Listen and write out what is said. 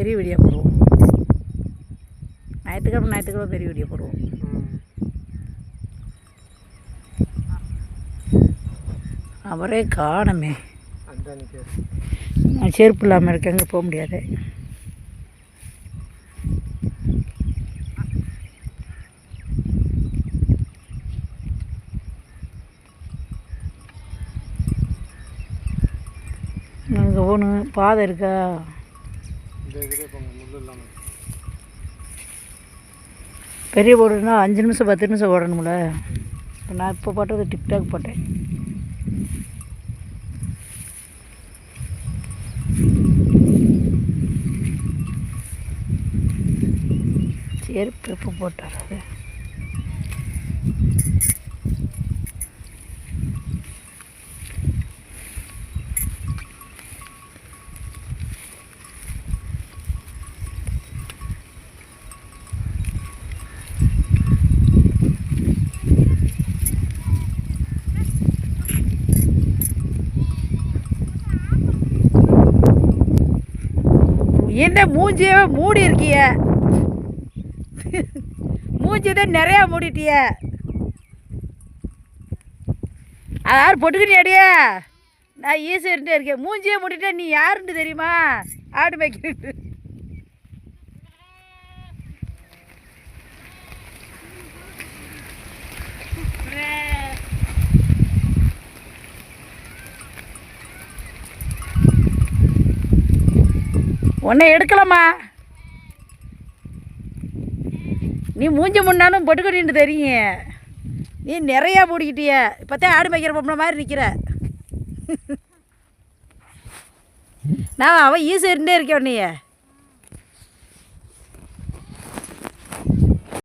பெரிய வீடியோ போடுவோம். ஞாயிற்றுக்கிழமை பெரிய வீடியோ போடுவோம். அவரே காணமே. நான் செருப்பு இல்லாமல் இருக்கேன், எங்கே போக முடியாது. அங்கே போகணும், பாதை இருக்கா? பெரிய போடுனா 5 நிமிஷம் 10 நிமிஷம் ஓடணும்ல. இப்போ நான் இப்போ போட்டது டிக்டாக் போட்டேன். செருப்பு எப்போ போட்டார் அது? என்ன மூஞ்சியே மூடி இருக்கிய? மூஞ்சிதான் நிறையா மூடிட்டிய. யார் பொட்டுக்கிட்டியாடியே? நான் ஈஸியாக இருக்கேன். மூஞ்சியே மூடிட்டேன். நீ யாருன்னு தெரியுமா? ஆடு மேய்க்கிறது. ஒன்றை எடுக்கலாமா? நீ மூஞ்சி முன்னாலும் பொட்டுக்கட்டின்னு தெரியும். நீ நிறையா மூடிக்கிட்டிய. இப்போத்தான் ஆடு மேய்க்கிற பொம்பளை மாதிரி நிற்கிற. நான் அவன் ஈஸியாக இருந்தே இருக்கேன். உன்னைய